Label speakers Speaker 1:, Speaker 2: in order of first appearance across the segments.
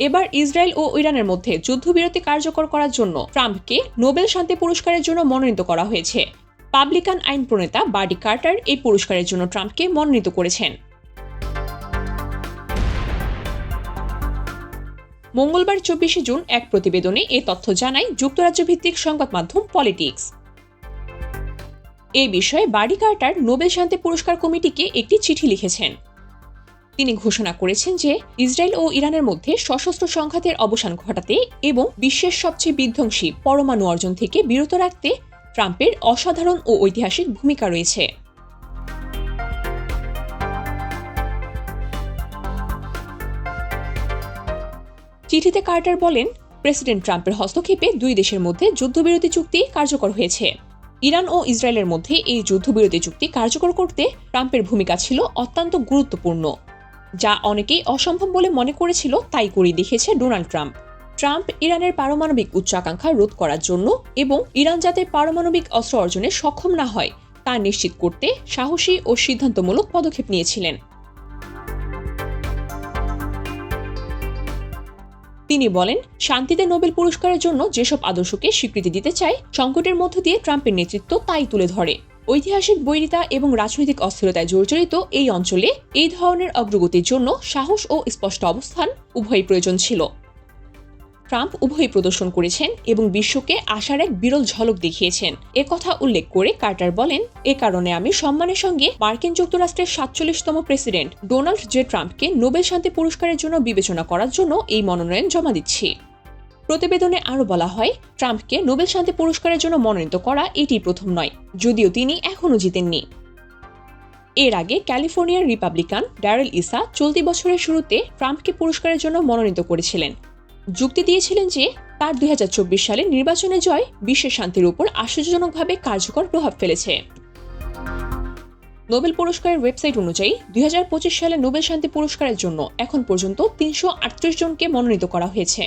Speaker 1: এবার ইসরায়েল ও ইরানের মধ্যে যুদ্ধবিরতি কার্যকর করার জন্য ট্রাম্পকে নোবেল শান্তি পুরস্কারের জন্য মনোনীত করা হয়েছে। রিপাবলিকান আইন প্রণেতা বার্ডি কার্টার এই পুরস্কারের জন্য ট্রাম্পকে মনোনীত করেছেন। মঙ্গলবার 24 জুন এক প্রতিবেদনে এ তথ্য জানায় যুক্তরাজ্য ভিত্তিক সংবাদ মাধ্যম পলিটিক্স। এই বিষয়ে বার্ডি কার্টার নোবেল শান্তি পুরস্কার কমিটিকে একটি চিঠি লিখেছেন। তিনি ঘোষণা করেছেন যে ইসরায়েল ও ইরানের মধ্যে সশস্ত্র সংঘাতের অবসান ঘটাতে এবং বিশ্বের সবচেয়ে বিধ্বংসী পরমাণু অর্জন থেকে বিরত রাখতে ট্রাম্পের অসাধারণ ও ঐতিহাসিক ভূমিকা রয়েছে। চিঠিতে কার্টার বলেন, প্রেসিডেন্ট ট্রাম্পের হস্তক্ষেপে দুই দেশের মধ্যে যুদ্ধবিরতি চুক্তি কার্যকর হয়েছে। ইরান ও ইসরায়েলের মধ্যে এই যুদ্ধবিরতি চুক্তি কার্যকর করতে ট্রাম্পের ভূমিকা ছিল অত্যন্ত গুরুত্বপূর্ণ। যা অনেকেই অসম্ভব বলে মনে করেছিল তাই করে দেখিয়েছে ডোনাল্ড ট্রাম্প। ট্রাম্প ইরানের পারমাণবিক উচ্চাকাঙ্ক্ষা রোধ করার জন্য এবং ইরান যাতে পারমাণবিক অস্ত্র অর্জনে সক্ষম না হয় তা নিশ্চিত করতে সাহসী ও সিদ্ধান্তমূলক পদক্ষেপ নিয়েছিলেন। তিনি বলেন, শান্তিতে নোবেল পুরস্কারের জন্য যেসব আদর্শকে স্বীকৃতি দিতে চায়, সংকটের মধ্য দিয়ে ট্রাম্পের নেতৃত্ব তাই তুলে ধরে। ঐতিহাসিক বৈরিতা এবং রাজনৈতিক অস্থিরতায় জর্জরিত এই অঞ্চলে এই ধরনের অগ্রগতির জন্য সাহস ও স্পষ্ট অবস্থান উভয়ই প্রয়োজন ছিল। ট্রাম্প উভয়ই প্রদর্শন করেছেন এবং বিশ্বকে আশার এক বিরল ঝলক দেখিয়েছেন। একথা উল্লেখ করে কার্টার বলেন, এ কারণে আমি সম্মানের সঙ্গে মার্কিন যুক্তরাষ্ট্রের 47তম প্রেসিডেন্ট ডোনাল্ড জে ট্রাম্পকে নোবেল শান্তি পুরস্কারের জন্য বিবেচনা করার জন্য এই মনোনয়ন জমা দিচ্ছি। প্রতিবেদনে আরও বলা হয়, ট্রাম্পকে নোবেল শান্তি পুরস্কারের জন্য মনোনীত করা এটি প্রথম নয়, যদিও তিনি এখনও জিতেননি। এর আগে ক্যালিফোর্নিয়ার রিপাবলিকান ড্যারেল ইসা চলতি বছরের শুরুতে ট্রাম্পকে পুরস্কারের জন্য মনোনীত করেছিলেন। যুক্তি দিয়েছিলেন যে তার 2024 সালের নির্বাচনে জয় বিশ্বের শান্তির উপর আশ্চর্যজনকভাবে কার্যকর প্রভাব ফেলেছে। নোবেল পুরস্কারের ওয়েবসাইট অনুযায়ী 2025 সালে নোবেল শান্তি পুরস্কারের জন্য এখন পর্যন্ত 338 জনকে মনোনীত করা হয়েছে।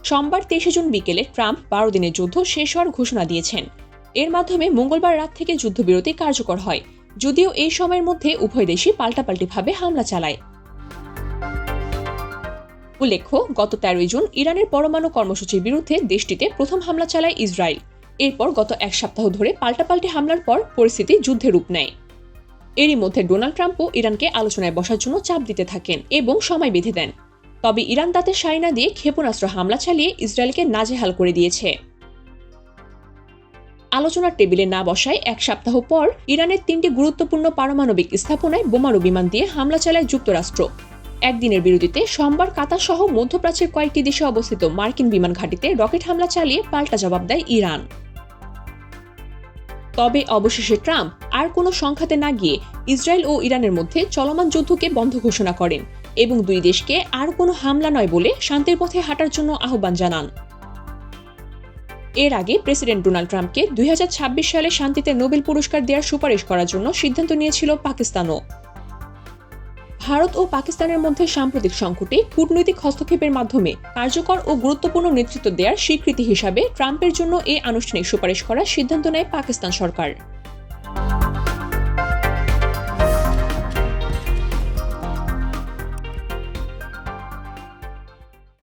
Speaker 1: সোমবার 23 জুন বিকেলে ট্রাম্প 12 দিনের যুদ্ধ শেষ হওয়ার ঘোষণা দিয়েছেন। এর মাধ্যমে মঙ্গলবার রাত থেকে যুদ্ধবিরতি কার্যকর হয়, যদিও এই সময়ের মধ্যে উভয় দেশই পাল্টাপাল্টিভাবে হামলা চালায়। উল্লেখ্য, গত 13 জুন ইরানের পরমাণু কর্মসূচির বিরুদ্ধে দেশটিতে প্রথম হামলা চালায় ইসরায়েল। এরপর গত এক সপ্তাহ ধরে পাল্টাপাল্টি হামলার পর পরিস্থিতি যুদ্ধে রূপ নেয়। এরই মধ্যে ডোনাল্ড ট্রাম্পও ইরানকে আলোচনায় বসার জন্য চাপ দিতে থাকেন এবং সময় বেঁধে দেন। তবে ইরান তাতে সায় না দিয়ে ক্ষেপণাস্ত্র হামলা চালিয়ে ইসরায়েলকে নাজেহাল করে দিয়েছে। আলোচনার টেবিলে না বসায় এক সপ্তাহ পর ইরানের 3টি গুরুত্বপূর্ণ পারমাণবিক স্থাপনায় বোমারু বিমান দিয়ে হামলা চালায় যুক্তরাষ্ট্র। একদিনের বিরতিতে সোমবার কাতার সহ মধ্যপ্রাচ্যের কয়েকটি দেশে অবস্থিত মার্কিন বিমান ঘাঁটিতে রকেট হামলা চালিয়ে পাল্টা জবাব দেয় ইরান। তবে অবশেষে ট্রাম্প আর কোনো সংঘাতে না গিয়ে ইসরায়েল ও ইরানের মধ্যে চলমান যুদ্ধকে বন্ধ ঘোষণা করেন এবং দুই দেশকে আর কোনো হামলা নয় বলে শান্তির পথে হাঁটার জন্য আহ্বান জানান। এর আগে প্রেসিডেন্ট ডোনাল্ড ট্রাম্পকে 2026 সালে শান্তিতে নোবেল পুরস্কার দেওয়ার সুপারিশ করার জন্য সিদ্ধান্ত নিয়েছিল পাকিস্তানও। ভারত ও পাকিস্তানের মধ্যে সাম্প্রতিক সংকটে কূটনৈতিক হস্তক্ষেপের মাধ্যমে কার্যকর ও গুরুত্বপূর্ণ নেতৃত্ব দেওয়ার স্বীকৃতি হিসাবে ট্রাম্পের জন্য এই আনুষ্ঠানিক সুপারিশ করার সিদ্ধান্ত নেয় পাকিস্তান সরকার।